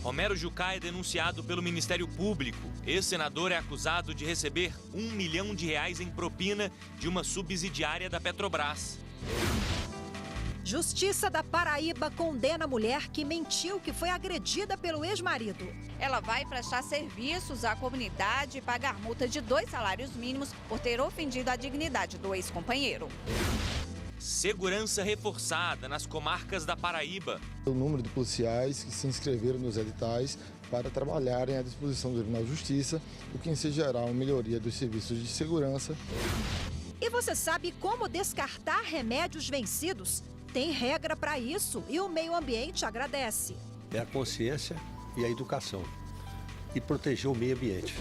Romero Jucá é denunciado pelo Ministério Público. Ex-senador é acusado de receber R$1 milhão em propina de uma subsidiária da Petrobras. Justiça da Paraíba condena a mulher que mentiu que foi agredida pelo ex-marido. Ela vai prestar serviços à comunidade e pagar multa de 2 salários mínimos por ter ofendido a dignidade do ex-companheiro. Segurança reforçada nas comarcas da Paraíba. O número de policiais que se inscreveram nos editais para trabalharem à disposição do Tribunal de Justiça, o que em si gerar uma melhoria dos serviços de segurança. E você sabe como descartar remédios vencidos? Tem regra para isso e o meio ambiente agradece. É a consciência e a educação. E proteger o meio ambiente.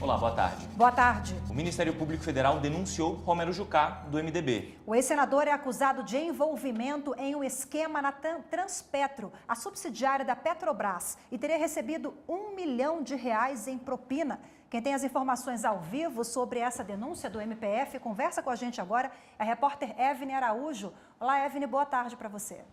Olá, boa tarde. Boa tarde. O Ministério Público Federal denunciou Romero Jucá, do MDB. O ex-senador é acusado de envolvimento em um esquema na Transpetro, a subsidiária da Petrobras, e teria recebido R$1 milhão em propina. Quem tem as informações ao vivo sobre essa denúncia do MPF conversa com a gente agora, é a repórter Evne Araújo. Olá, Evne, boa tarde para você.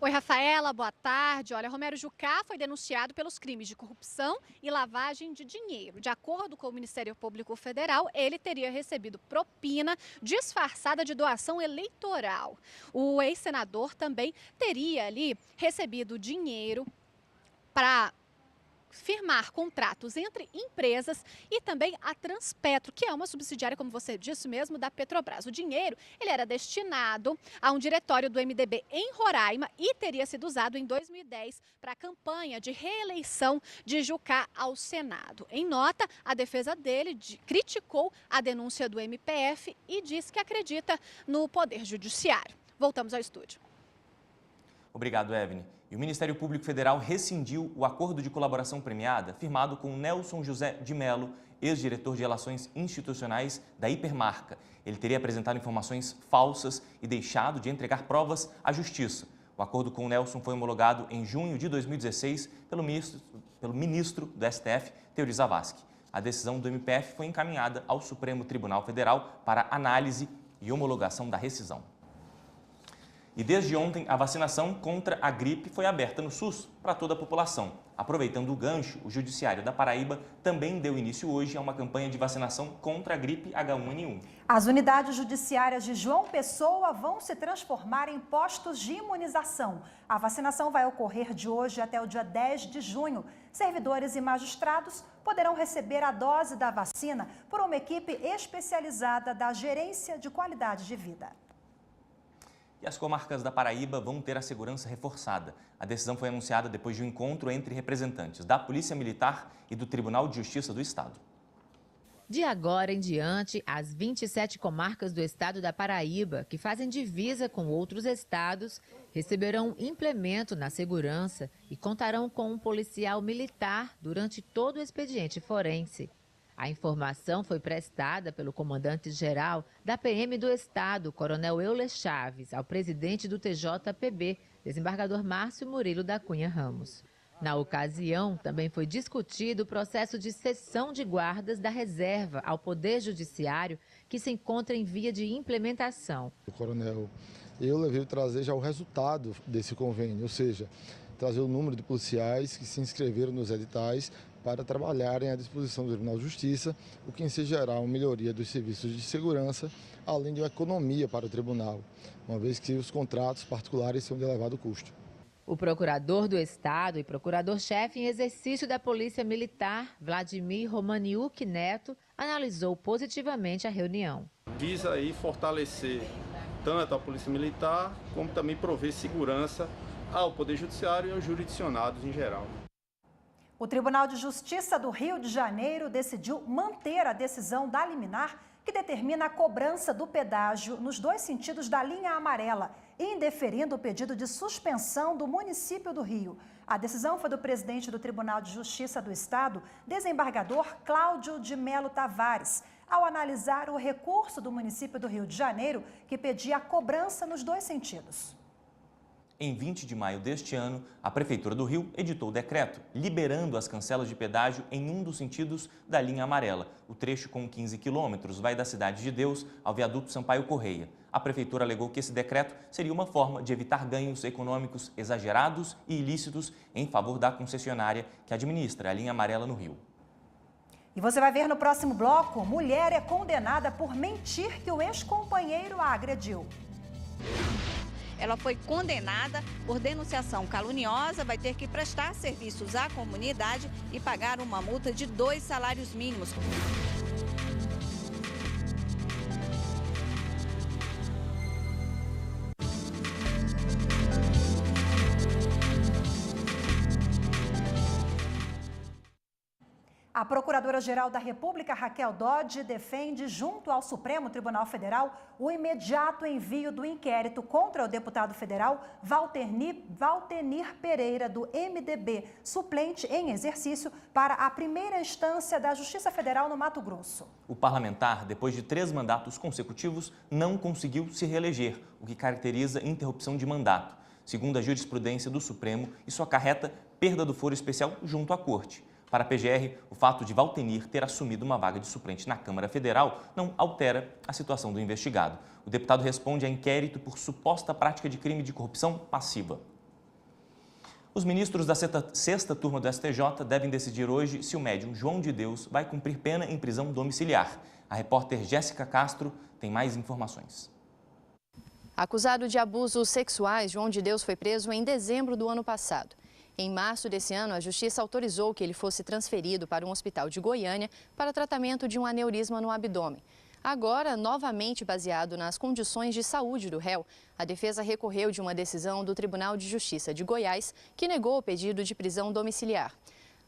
Oi, Rafaela, boa tarde. Olha, Romero Jucá foi denunciado pelos crimes de corrupção e lavagem de dinheiro. De acordo com o Ministério Público Federal, ele teria recebido propina disfarçada de doação eleitoral. O ex-senador também teria ali recebido dinheiro para firmar contratos entre empresas e também a Transpetro, que é uma subsidiária, como você disse mesmo, da Petrobras. O dinheiro ele era destinado a um diretório do MDB em Roraima e teria sido usado em 2010 para a campanha de reeleição de Jucá ao Senado. Em nota, a defesa dele criticou a denúncia do MPF e disse que acredita no Poder Judiciário. Voltamos ao estúdio. Obrigado, Evne. E o Ministério Público Federal rescindiu o acordo de colaboração premiada firmado com Nelson José de Mello, ex-diretor de Relações Institucionais da Hipermarca. Ele teria apresentado informações falsas e deixado de entregar provas à Justiça. O acordo com o Nelson foi homologado em junho de 2016 pelo ministro do STF, Teori Zavascki. A decisão do MPF foi encaminhada ao Supremo Tribunal Federal para análise e homologação da rescisão. E desde ontem, a vacinação contra a gripe foi aberta no SUS para toda a população. Aproveitando o gancho, o Judiciário da Paraíba também deu início hoje a uma campanha de vacinação contra a gripe H1N1. As unidades judiciárias de João Pessoa vão se transformar em postos de imunização. A vacinação vai ocorrer de hoje até o dia 10 de junho. Servidores e magistrados poderão receber a dose da vacina por uma equipe especializada da Gerência de Qualidade de Vida. E as comarcas da Paraíba vão ter a segurança reforçada. A decisão foi anunciada depois de um encontro entre representantes da Polícia Militar e do Tribunal de Justiça do Estado. De agora em diante, as 27 comarcas do estado da Paraíba, que fazem divisa com outros estados, receberão um implemento na segurança e contarão com um policial militar durante todo o expediente forense. A informação foi prestada pelo comandante-geral da PM do Estado, Coronel Euler Chaves, ao presidente do TJPB, desembargador Márcio Murilo da Cunha Ramos. Na ocasião, também foi discutido o processo de cessão de guardas da reserva ao Poder Judiciário, que se encontra em via de implementação. O coronel Euler veio trazer já o resultado desse convênio, ou seja, trazer o número de policiais que se inscreveram nos editais para trabalharem à disposição do Tribunal de Justiça, o que em si gerar uma melhoria dos serviços de segurança, além de uma economia para o tribunal, uma vez que os contratos particulares são de elevado custo. O procurador do Estado e procurador-chefe em exercício da Polícia Militar, Vladimir Romaniuk Neto, analisou positivamente a reunião. Visa aí fortalecer tanto a Polícia Militar, como também prover segurança ao Poder Judiciário e aos jurisdicionados em geral. O Tribunal de Justiça do Rio de Janeiro decidiu manter a decisão da liminar que determina a cobrança do pedágio nos 2 sentidos da linha amarela, indeferindo o pedido de suspensão do município do Rio. A decisão foi do presidente do Tribunal de Justiça do Estado, desembargador Cláudio de Melo Tavares, ao analisar o recurso do município do Rio de Janeiro, que pedia a cobrança nos 2 sentidos. Em 20 de maio deste ano, a Prefeitura do Rio editou o decreto liberando as cancelas de pedágio em um dos sentidos da linha amarela. O trecho com 15 quilômetros vai da Cidade de Deus ao viaduto Sampaio Correia. A Prefeitura alegou que esse decreto seria uma forma de evitar ganhos econômicos exagerados e ilícitos em favor da concessionária que administra a linha amarela no Rio. E você vai ver no próximo bloco, mulher é condenada por mentir que o ex-companheiro a agrediu. Ela foi condenada por denunciação caluniosa, vai ter que prestar serviços à comunidade e pagar uma multa de 2 salários mínimos. A Procuradora-Geral da República, Raquel Dodge, defende, junto ao Supremo Tribunal Federal, o imediato envio do inquérito contra o deputado federal Valtenir Pereira, do MDB, suplente em exercício, para a primeira instância da Justiça Federal no Mato Grosso. O parlamentar, depois de 3 mandatos consecutivos, não conseguiu se reeleger, o que caracteriza interrupção de mandato. Segundo a jurisprudência do Supremo, isso acarreta perda do foro especial junto à Corte. Para a PGR, o fato de Valtenir ter assumido uma vaga de suplente na Câmara Federal não altera a situação do investigado. O deputado responde a inquérito por suposta prática de crime de corrupção passiva. Os ministros da sexta turma do STJ devem decidir hoje se o médium João de Deus vai cumprir pena em prisão domiciliar. A repórter Jéssica Castro tem mais informações. Acusado de abusos sexuais, João de Deus foi preso em dezembro do ano passado. Em março desse ano, a Justiça autorizou que ele fosse transferido para um hospital de Goiânia para tratamento de um aneurisma no abdômen. Agora, novamente baseado nas condições de saúde do réu, a defesa recorreu de uma decisão do Tribunal de Justiça de Goiás que negou o pedido de prisão domiciliar.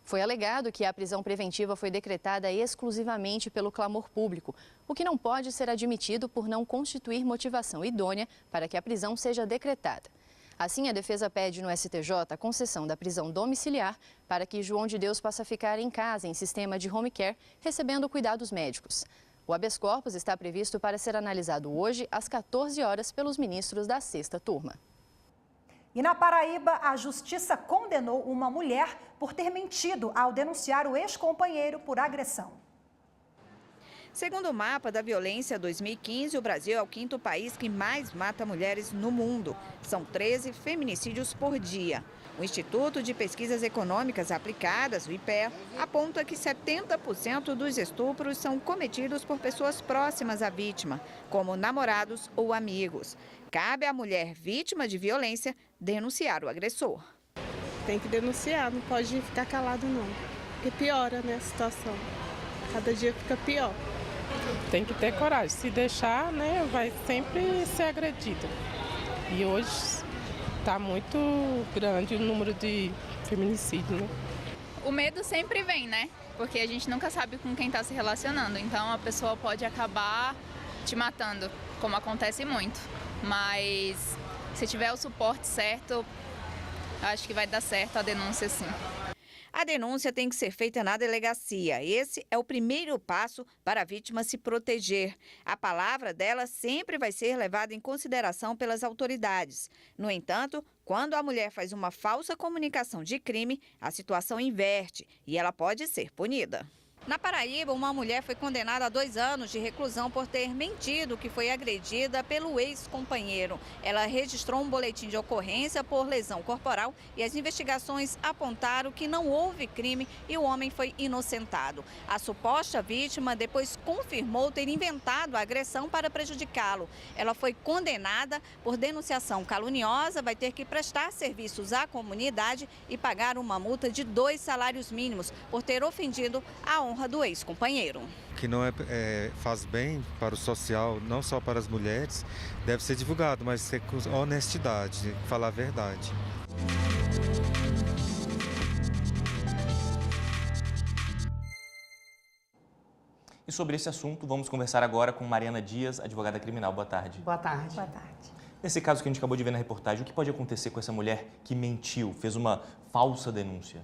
Foi alegado que a prisão preventiva foi decretada exclusivamente pelo clamor público, o que não pode ser admitido por não constituir motivação idônea para que a prisão seja decretada. Assim, a defesa pede no STJ a concessão da prisão domiciliar para que João de Deus possa ficar em casa em sistema de home care, recebendo cuidados médicos. O habeas corpus está previsto para ser analisado hoje, às 14 horas, pelos ministros da sexta turma. E na Paraíba, a Justiça condenou uma mulher por ter mentido ao denunciar o ex-companheiro por agressão. Segundo o mapa da violência 2015, o Brasil é o 5º país que mais mata mulheres no mundo. São 13 feminicídios por dia. O Instituto de Pesquisas Econômicas Aplicadas, o IPEA, aponta que 70% dos estupros são cometidos por pessoas próximas à vítima, como namorados ou amigos. Cabe à mulher vítima de violência denunciar o agressor. Tem que denunciar, não pode ficar calado não, porque piora, né, a situação. Cada dia fica pior. Tem que ter coragem, se deixar, né, vai sempre ser agredido. E hoje está muito grande o número de feminicídios, né? O medo sempre vem, né? Porque a gente nunca sabe com quem está se relacionando. Então a pessoa pode acabar te matando, como acontece muito. Mas se tiver o suporte certo, acho que vai dar certo a denúncia, sim. A denúncia tem que ser feita na delegacia. Esse é o primeiro passo para a vítima se proteger. A palavra dela sempre vai ser levada em consideração pelas autoridades. No entanto, quando a mulher faz uma falsa comunicação de crime, a situação inverte e ela pode ser punida. Na Paraíba, uma mulher foi condenada a 2 anos de reclusão por ter mentido que foi agredida pelo ex-companheiro. Ela registrou um boletim de ocorrência por lesão corporal e as investigações apontaram que não houve crime e o homem foi inocentado. A suposta vítima depois confirmou ter inventado a agressão para prejudicá-lo. Ela foi condenada por denunciação caluniosa, vai ter que prestar serviços à comunidade e pagar uma multa de 2 salários mínimos por ter ofendido a honra do ex-companheiro. Que não faz bem para o social, não só para as mulheres, deve ser divulgado, mas ser com honestidade, falar a verdade. E sobre esse assunto, vamos conversar agora com Mariana Dias, advogada criminal. Boa tarde. Boa tarde. Boa tarde. Nesse caso que a gente acabou de ver na reportagem, o que pode acontecer com essa mulher que mentiu, fez uma falsa denúncia?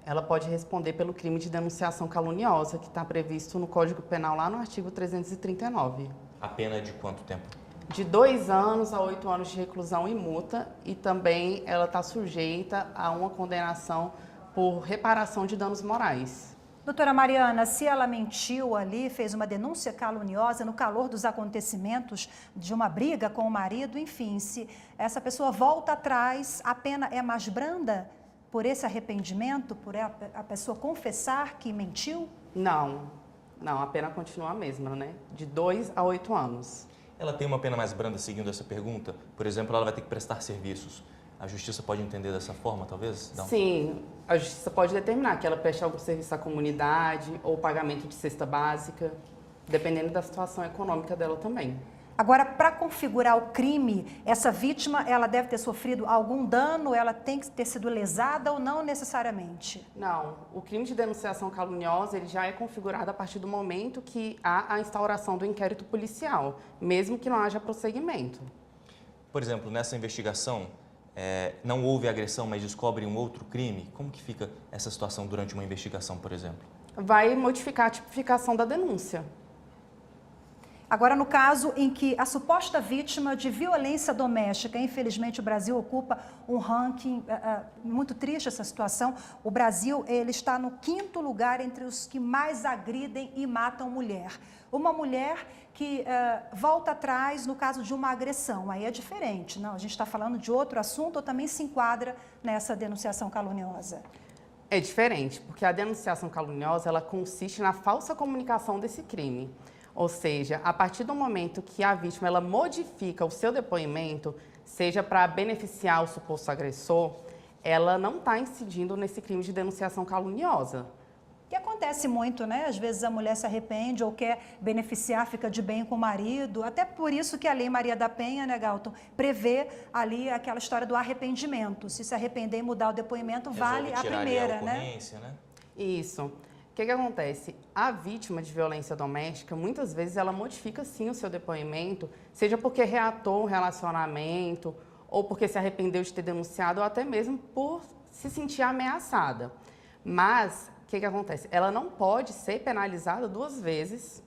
Ela pode responder pelo crime de denunciação caluniosa, que está previsto no Código Penal lá no artigo 339. A pena é de quanto tempo? de 2 anos a 8 anos de reclusão e multa, e também ela está sujeita a uma condenação por reparação de danos morais. Doutora Mariana, se ela mentiu ali, fez uma denúncia caluniosa no calor dos acontecimentos de uma briga com o marido, enfim, se essa pessoa volta atrás, a pena é mais branda por esse arrependimento, por a pessoa confessar que mentiu? Não, a pena continua a mesma, né? De 2 a 8 anos. Ela tem uma pena mais branda seguindo essa pergunta? Por exemplo, ela vai ter que prestar serviços. A justiça pode entender dessa forma, talvez? Sim, a justiça pode determinar que ela preste algum serviço à comunidade ou pagamento de cesta básica, dependendo da situação econômica dela também. Agora, para configurar o crime, essa vítima, ela deve ter sofrido algum dano, ela tem que ter sido lesada ou não necessariamente? Não, o crime de denunciação caluniosa ele já é configurado a partir do momento que há a instauração do inquérito policial, mesmo que não haja prosseguimento. Por exemplo, nessa investigação, não houve agressão, mas descobre um outro crime. Como que fica essa situação durante uma investigação, por exemplo? Vai modificar a tipificação da denúncia. Agora, no caso em que a suposta vítima de violência doméstica, infelizmente o Brasil ocupa um ranking muito triste essa situação. O Brasil ele está no 5º lugar entre os que mais agridem e matam mulher. Uma mulher que volta atrás no caso de uma agressão, aí é diferente, não? A gente está falando de outro assunto ou também se enquadra nessa denunciação caluniosa? É diferente, porque a denunciação caluniosa ela consiste na falsa comunicação desse crime. Ou seja, a partir do momento que a vítima ela modifica o seu depoimento, seja para beneficiar o suposto agressor, ela não está incidindo nesse crime de denunciação caluniosa. Que acontece muito, né? Às vezes a mulher se arrepende ou quer beneficiar, fica de bem com o marido. Até por isso que a Lei Maria da Penha, né, Galton, prevê ali aquela história do arrependimento. Se arrepender e mudar o depoimento, vale a primeira, né? Isso. O que acontece? A vítima de violência doméstica, muitas vezes, ela modifica sim o seu depoimento, seja porque reatou um relacionamento, ou porque se arrependeu de ter denunciado, ou até mesmo por se sentir ameaçada. Mas, o que acontece? Ela não pode ser penalizada 2 vezes,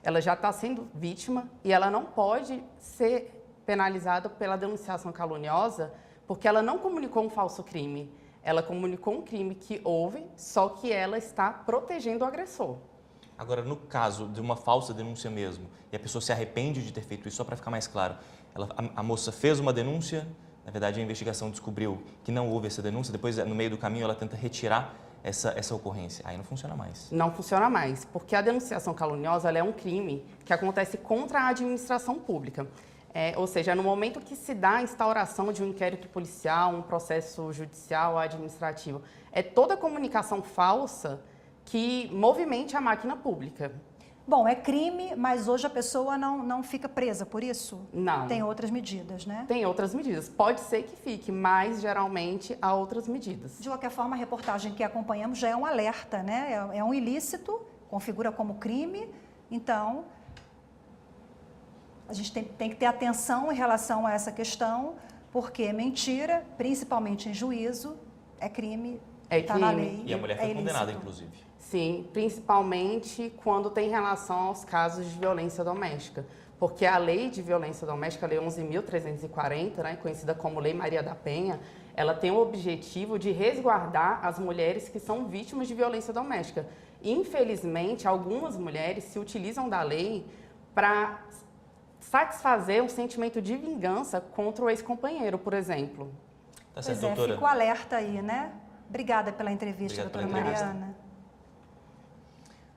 ela já está sendo vítima, e ela não pode ser penalizada pela denunciação caluniosa, porque ela não comunicou um falso crime. Ela comunicou um crime que houve, só que ela está protegendo o agressor. Agora, no caso de uma falsa denúncia mesmo, e a pessoa se arrepende de ter feito isso, só para ficar mais claro, a moça fez uma denúncia, na verdade a investigação descobriu que não houve essa denúncia, depois no meio do caminho ela tenta retirar essa ocorrência. Aí não funciona mais. Não funciona mais, porque a denunciação caluniosa ela é um crime que acontece contra a administração pública. Ou seja, no momento que se dá a instauração de um inquérito policial, um processo judicial, administrativo, é toda comunicação falsa que movimente a máquina pública. Bom, é crime, mas hoje a pessoa não fica presa por isso? Não. Tem outras medidas, né? Tem outras medidas. Pode ser que fique, mas geralmente há outras medidas. De qualquer forma, a reportagem que acompanhamos já é um alerta, né? É um ilícito, configura como crime, então a gente tem que ter atenção em relação a essa questão, porque mentira, principalmente em juízo, é crime, está na lei. E a mulher foi condenada, inclusive. Sim, principalmente quando tem relação aos casos de violência doméstica. Porque a lei de violência doméstica, a lei 11.340, né, conhecida como Lei Maria da Penha, ela tem o objetivo de resguardar as mulheres que são vítimas de violência doméstica. Infelizmente, algumas mulheres se utilizam da lei para satisfazer um sentimento de vingança contra o ex-companheiro, por exemplo. Tá certo, pois doutora. Fica o alerta aí, né? Obrigada pela entrevista, doutora Mariana.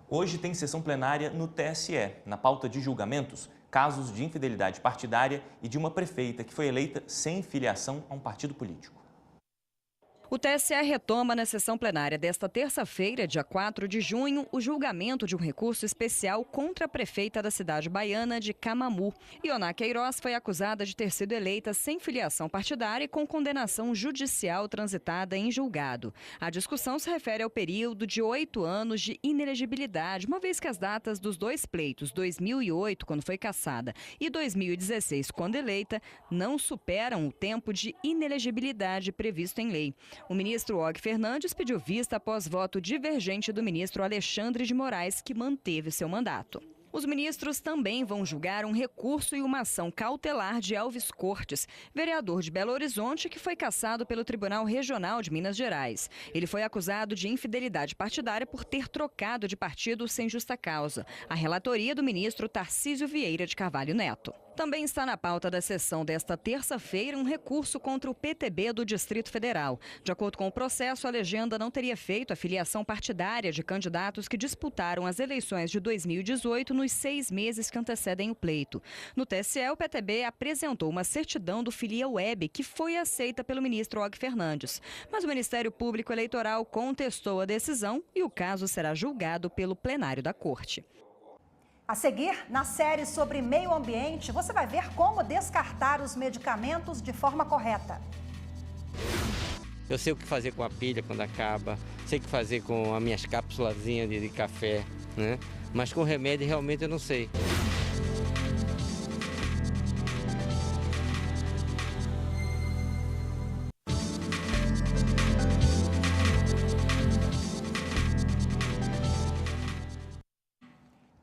Hoje tem sessão plenária no TSE, na pauta de julgamentos, casos de infidelidade partidária e de uma prefeita que foi eleita sem filiação a um partido político. O TSE retoma na sessão plenária desta terça-feira, dia 4 de junho, o julgamento de um recurso especial contra a prefeita da cidade baiana de Camamu. Ioná Queiroz foi acusada de ter sido eleita sem filiação partidária e com condenação judicial transitada em julgado. A discussão se refere ao período de 8 anos de inelegibilidade, uma vez que as datas dos 2 pleitos, 2008, quando foi cassada, e 2016, quando eleita, não superam o tempo de inelegibilidade previsto em lei. O ministro Og Fernandes pediu vista após voto divergente do ministro Alexandre de Moraes, que manteve seu mandato. Os ministros também vão julgar um recurso e uma ação cautelar de Elvis Cortes, vereador de Belo Horizonte, que foi cassado pelo Tribunal Regional de Minas Gerais. Ele foi acusado de infidelidade partidária por ter trocado de partido sem justa causa. A relatoria do ministro Tarcísio Vieira de Carvalho Neto. Também está na pauta da sessão desta terça-feira um recurso contra o PTB do Distrito Federal. De acordo com o processo, a legenda não teria feito a filiação partidária de candidatos que disputaram as eleições de 2018 nos 6 meses que antecedem o pleito. No TSE, o PTB apresentou uma certidão do Filia Web, que foi aceita pelo ministro Og Fernandes. Mas o Ministério Público Eleitoral contestou a decisão e o caso será julgado pelo plenário da Corte. A seguir, na série sobre meio ambiente, você vai ver como descartar os medicamentos de forma correta. Eu sei o que fazer com a pilha quando acaba, sei o que fazer com as minhas cápsulazinhas de café, né? Mas com remédio realmente eu não sei.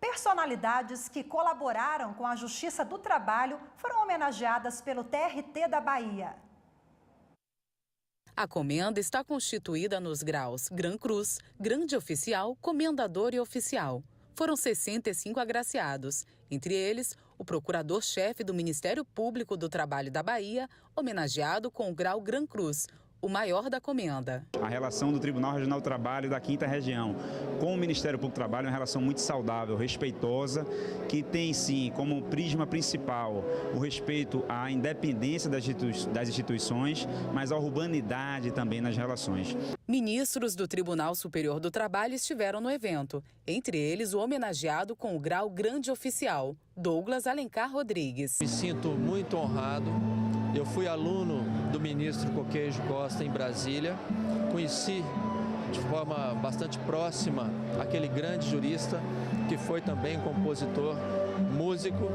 Personalidades que colaboraram com a Justiça do Trabalho foram homenageadas pelo TRT da Bahia. A comenda está constituída nos graus Gran Cruz, Grande Oficial, Comendador e Oficial. Foram 65 agraciados, entre eles o procurador-chefe do Ministério Público do Trabalho da Bahia, homenageado com o grau Gran Cruz, o maior da comenda. A relação do Tribunal Regional do Trabalho da 5ª Região com o Ministério Público do Trabalho é uma relação muito saudável, respeitosa, que tem sim como prisma principal o respeito à independência das instituições, mas à urbanidade também nas relações. Ministros do Tribunal Superior do Trabalho estiveram no evento, entre eles o homenageado com o grau Grande Oficial, Douglas Alencar Rodrigues. Me sinto muito honrado. Eu fui aluno do ministro Coqueijo Costa em Brasília, conheci de forma bastante próxima aquele grande jurista que foi também compositor, músico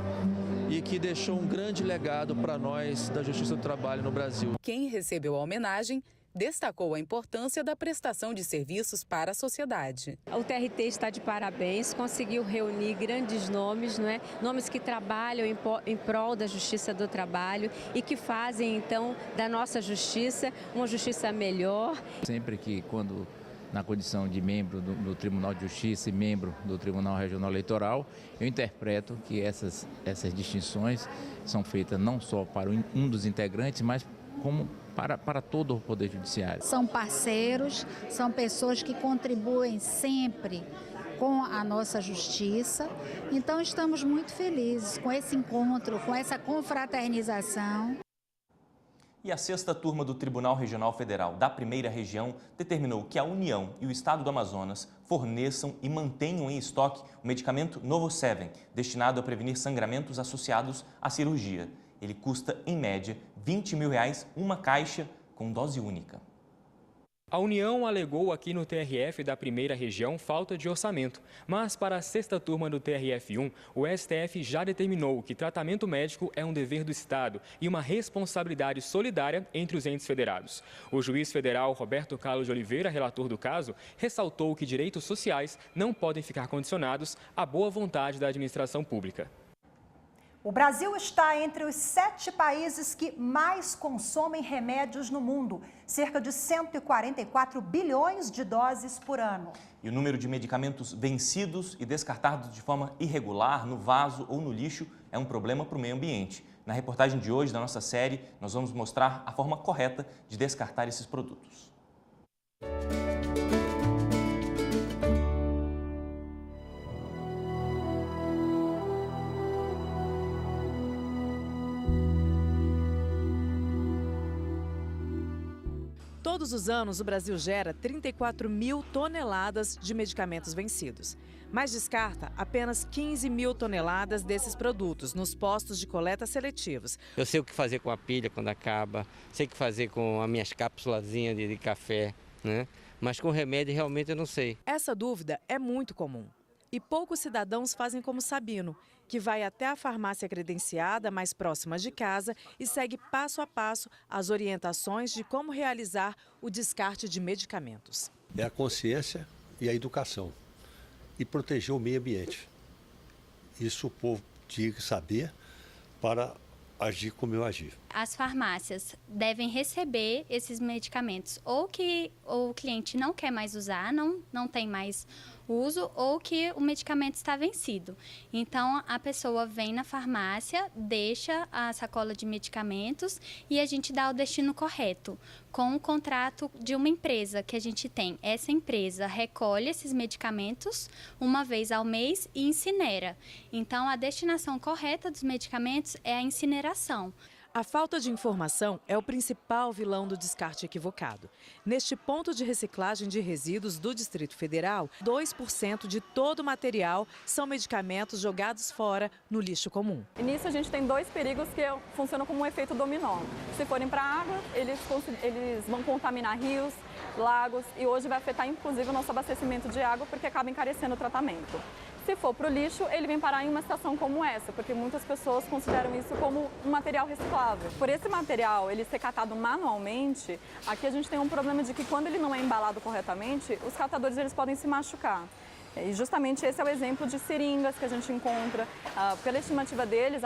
e que deixou um grande legado para nós da Justiça do Trabalho no Brasil. Quem recebeu a homenagem destacou a importância da prestação de serviços para a sociedade. O TRT está de parabéns, conseguiu reunir grandes nomes, não é? Nomes que trabalham em prol da justiça do trabalho e que fazem, então, da nossa justiça uma justiça melhor. Sempre que, quando na condição de membro do Tribunal de Justiça e membro do Tribunal Regional Eleitoral, eu interpreto que essas distinções são feitas não só para um dos integrantes, mas como para todo o Poder Judiciário. São parceiros, são pessoas que contribuem sempre com a nossa justiça. Então estamos muito felizes com esse encontro, com essa confraternização. E a 6ª turma do Tribunal Regional Federal da 1ª Região determinou que a União e o Estado do Amazonas forneçam e mantenham em estoque o medicamento Novoseven, destinado a prevenir sangramentos associados à cirurgia. Ele custa, em média, R$20 mil uma caixa com dose única. A União alegou aqui no TRF da 1ª Região falta de orçamento, mas para a 6ª turma do TRF1, o STF já determinou que tratamento médico é um dever do Estado e uma responsabilidade solidária entre os entes federados. O juiz federal Roberto Carlos de Oliveira, relator do caso, ressaltou que direitos sociais não podem ficar condicionados à boa vontade da administração pública. O Brasil está entre os 7 países que mais consomem remédios no mundo, cerca de 144 bilhões de doses por ano. E o número de medicamentos vencidos e descartados de forma irregular, no vaso ou no lixo, é um problema para o meio ambiente. Na reportagem de hoje da nossa série, nós vamos mostrar a forma correta de descartar esses produtos. Todos os anos, o Brasil gera 34 mil toneladas de medicamentos vencidos, mas descarta apenas 15 mil toneladas desses produtos nos postos de coleta seletivos. Eu sei o que fazer com a pilha quando acaba, sei o que fazer com as minhas cápsulazinhas de café, né? Mas com remédio realmente eu não sei. Essa dúvida é muito comum e poucos cidadãos fazem como Sabino, que vai até a farmácia credenciada mais próxima de casa e segue passo a passo as orientações de como realizar o descarte de medicamentos. É a consciência e a educação e proteger o meio ambiente. Isso o povo tinha que saber para agir como eu agi. As farmácias devem receber esses medicamentos ou que o cliente não quer mais usar, não tem mais uso, ou que o medicamento está vencido. Então, a pessoa vem na farmácia, deixa a sacola de medicamentos e a gente dá o destino correto, com o contrato de uma empresa que a gente tem. Essa empresa recolhe esses medicamentos uma vez ao mês e incinera. Então, a destinação correta dos medicamentos é a incineração. A falta de informação é o principal vilão do descarte equivocado. Neste ponto de reciclagem de resíduos do Distrito Federal, 2% de todo o material são medicamentos jogados fora no lixo comum. E nisso a gente tem dois perigos que funcionam como um efeito dominó. Se forem para a água, eles vão contaminar rios, lagos e hoje vai afetar inclusive o nosso abastecimento de água porque acaba encarecendo o tratamento. Se for para o lixo, ele vem parar em uma situação como essa, porque muitas pessoas consideram isso como um material reciclável. Por esse material ele ser catado manualmente, aqui a gente tem um problema de que quando ele não é embalado corretamente, os catadores eles podem se machucar. E justamente esse é o exemplo de seringas que a gente encontra. Pela estimativa deles,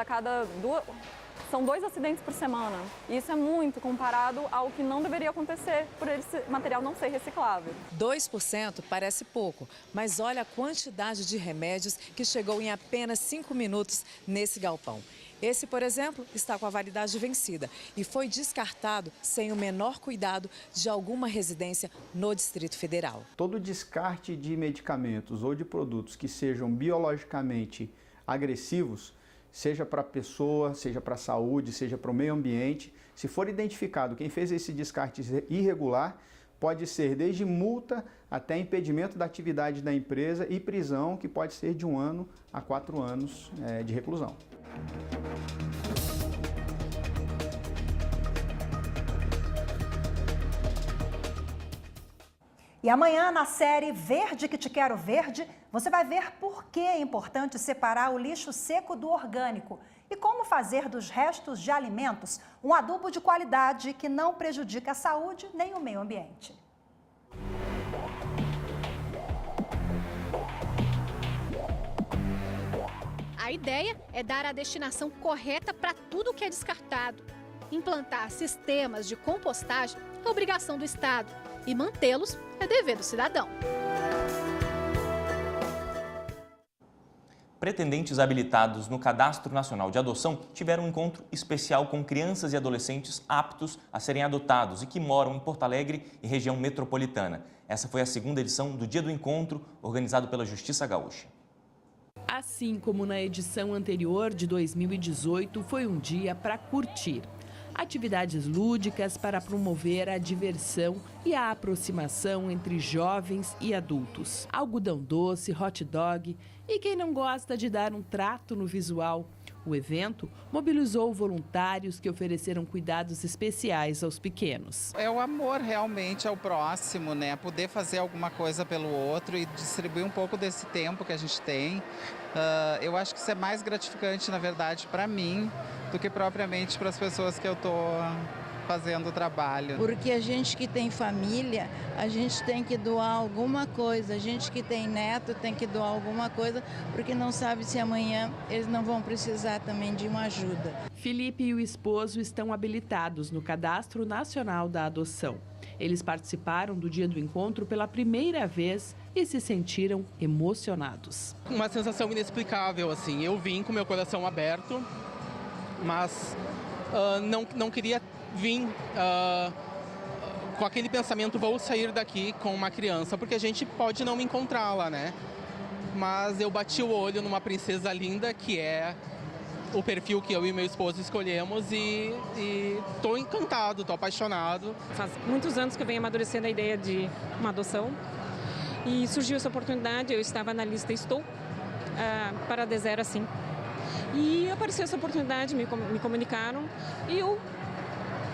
são 2 acidentes por semana. E isso é muito comparado ao que não deveria acontecer por esse material não ser reciclável. 2% parece pouco, mas olha a quantidade de remédios que chegou em apenas 5 minutos nesse galpão. Esse, por exemplo, está com a validade vencida e foi descartado sem o menor cuidado de alguma residência no Distrito Federal. Todo descarte de medicamentos ou de produtos que sejam biologicamente agressivos, seja para a pessoa, seja para a saúde, seja para o meio ambiente, se for identificado quem fez esse descarte irregular, pode ser desde multa até impedimento da atividade da empresa e prisão, que pode ser de 1 ano a 4 anos de reclusão. E amanhã, na série Verde que te quero verde, você vai ver por que é importante separar o lixo seco do orgânico e como fazer dos restos de alimentos um adubo de qualidade que não prejudica a saúde nem o meio ambiente. A ideia é dar a destinação correta para tudo que é descartado. Implantar sistemas de compostagem é obrigação do Estado e mantê-los é dever do cidadão. Pretendentes habilitados no Cadastro Nacional de Adoção tiveram um encontro especial com crianças e adolescentes aptos a serem adotados e que moram em Porto Alegre e região metropolitana. Essa foi a 2ª edição do Dia do Encontro, organizado pela Justiça Gaúcha. Assim como na edição anterior de 2018, foi um dia para curtir. Atividades lúdicas para promover a diversão e a aproximação entre jovens e adultos. Algodão doce, hot dog e quem não gosta de dar um trato no visual. O evento mobilizou voluntários que ofereceram cuidados especiais aos pequenos. É o amor realmente ao próximo, né? Poder fazer alguma coisa pelo outro e distribuir um pouco desse tempo que a gente tem. Eu acho que isso é mais gratificante, na verdade, para mim, do que propriamente para as pessoas que eu estou fazendo o trabalho. Porque a gente que tem família, a gente tem que doar alguma coisa. A gente que tem neto tem que doar alguma coisa, porque não sabe se amanhã eles não vão precisar também de uma ajuda. Felipe e o esposo estão habilitados no Cadastro Nacional da Adoção. Eles participaram do Dia do Encontro pela primeira vez e se sentiram emocionados. Uma sensação inexplicável, assim. Eu vim com meu coração aberto, mas não queria vir com aquele pensamento, vou sair daqui com uma criança, porque a gente pode não encontrá-la, né? Mas eu bati o olho numa princesa linda, que é o perfil que eu e meu esposo escolhemos, e estou encantado, estou apaixonado. Faz muitos anos que eu venho amadurecendo a ideia de uma adoção e surgiu essa oportunidade, eu estava na lista, estou para D0 assim. E apareceu essa oportunidade, me comunicaram e eu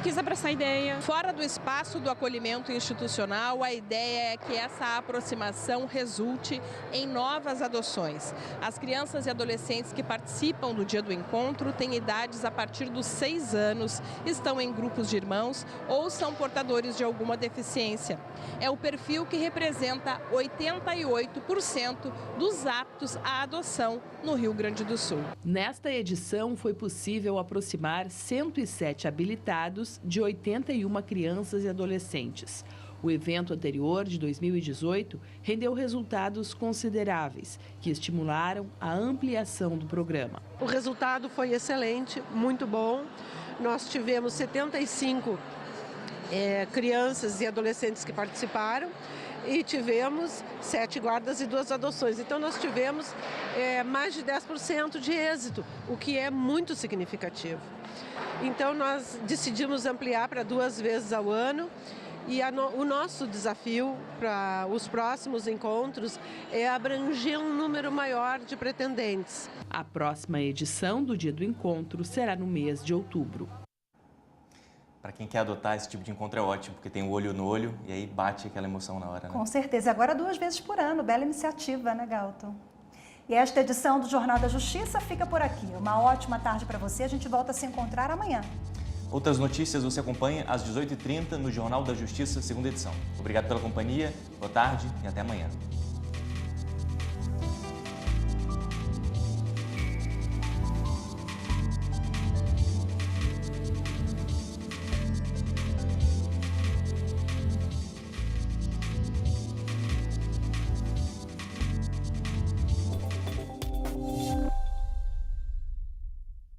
quis abraçar a ideia. Fora do espaço do acolhimento institucional, a ideia é que essa aproximação resulte em novas adoções. As crianças e adolescentes que participam do Dia do Encontro têm idades a partir dos 6 anos, estão em grupos de irmãos ou são portadores de alguma deficiência. É o perfil que representa 88% dos aptos à adoção no Rio Grande do Sul. Nesta edição, foi possível aproximar 107 habilitados de 81 crianças e adolescentes. O evento anterior, de 2018, rendeu resultados consideráveis, que estimularam a ampliação do programa. O resultado foi excelente, muito bom. Nós tivemos 75 crianças e adolescentes que participaram e tivemos 7 guardas e 2 adoções. Então nós tivemos mais de 10% de êxito, o que é muito significativo. Então nós decidimos ampliar para 2 vezes ao ano e o nosso desafio para os próximos encontros é abranger um número maior de pretendentes. A próxima edição do Dia do Encontro será no mês de outubro. Para quem quer adotar, esse tipo de encontro é ótimo, porque tem o olho no olho e aí bate aquela emoção na hora, né? Com certeza. Agora 2 vezes por ano. Bela iniciativa, né, Galton? E esta edição do Jornal da Justiça fica por aqui. Uma ótima tarde para você. A gente volta a se encontrar amanhã. Outras notícias você acompanha às 18h30 no Jornal da Justiça, segunda edição. Obrigado pela companhia, boa tarde e até amanhã.